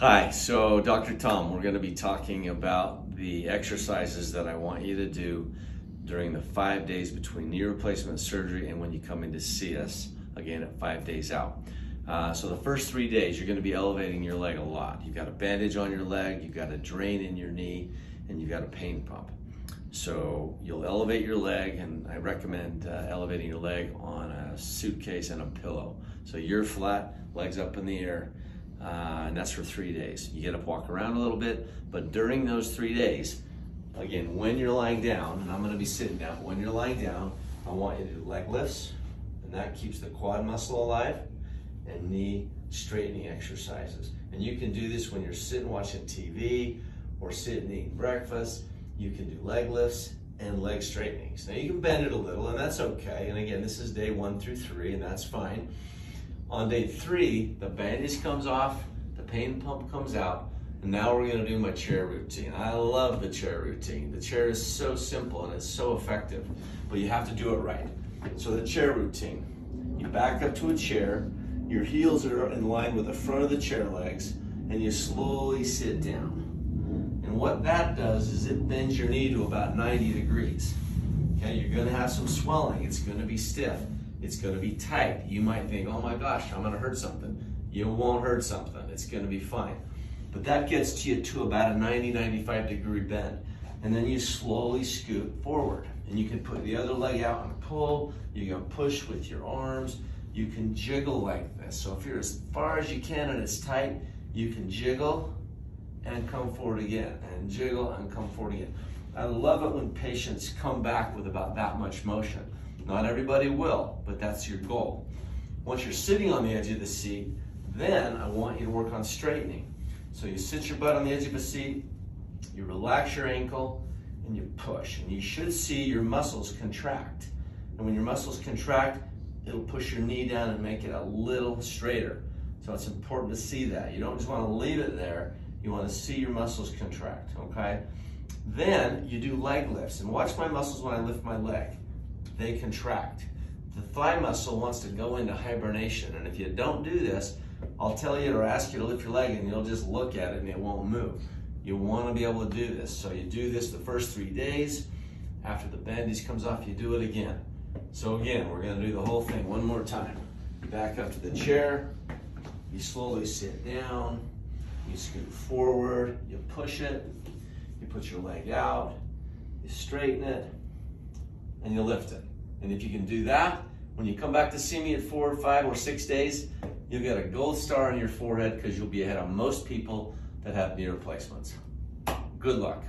Hi, so Dr. Tom, we're going to be talking about the exercises that I want you to do during the 5 days between knee replacement surgery and when you come in to see us, again at 5 days out. So the first 3 days, you're going to be elevating your leg a lot. You've got a bandage on your leg, you've got a drain in your knee, and you've got a pain pump. So you'll elevate your leg, and I recommend elevating your leg on a suitcase and a pillow. So you're flat, legs up in the air, and that's for 3 days. You get up, walk around a little bit, but during those 3 days, again, when you're lying down, and I'm gonna be sitting down, but when you're lying down, I want you to do leg lifts, and that keeps the quad muscle alive, and knee straightening exercises. And you can do this when you're sitting watching TV or sitting eating breakfast. You can do leg lifts and leg straightenings. Now you can bend it a little, and that's okay. And again, this is day 1 through 3, and that's fine. On day 3, the bandage comes off, the pain pump comes out, and now we're gonna do my chair routine. I love the chair routine. The chair is so simple and it's so effective, but you have to do it right. So the chair routine, you back up to a chair, your heels are in line with the front of the chair legs, and you slowly sit down. And what that does is it bends your knee to about 90 degrees. Okay, you're gonna have some swelling, it's gonna be stiff. It's going to be tight. You might think, oh my gosh, I'm going to hurt something. You won't hurt something. It's going to be fine. But that gets you to about a 90, 95 degree bend. And then you slowly scoot forward. And you can put the other leg out and pull. You can push with your arms. You can jiggle like this. So if you're as far as you can and it's tight, you can jiggle and come forward again. And jiggle and come forward again. I love it when patients come back with about that much motion. Not everybody will, but that's your goal. Once you're sitting on the edge of the seat, then I want you to work on straightening. So you sit your butt on the edge of a seat, you relax your ankle, and you push. And you should see your muscles contract. And when your muscles contract, it'll push your knee down and make it a little straighter. So it's important to see that. You don't just want to leave it there, you want to see your muscles contract, okay? Then you do leg lifts. And watch my muscles when I lift my leg. They contract. The thigh muscle wants to go into hibernation, and if you don't do this, I'll tell you or ask you to lift your leg and you'll just look at it and it won't move. You want to be able to do this. So you do this the first 3 days. After the bandage comes off, you do it again. So again, we're going to do the whole thing one more time. You back up to the chair, you slowly sit down, you scoot forward, you push it, you put your leg out, you straighten it, and you lift it. And if you can do that, when you come back to see me at 4, 5, or 6 days, you'll get a gold star on your forehead because you'll be ahead of most people that have knee replacements. Good luck.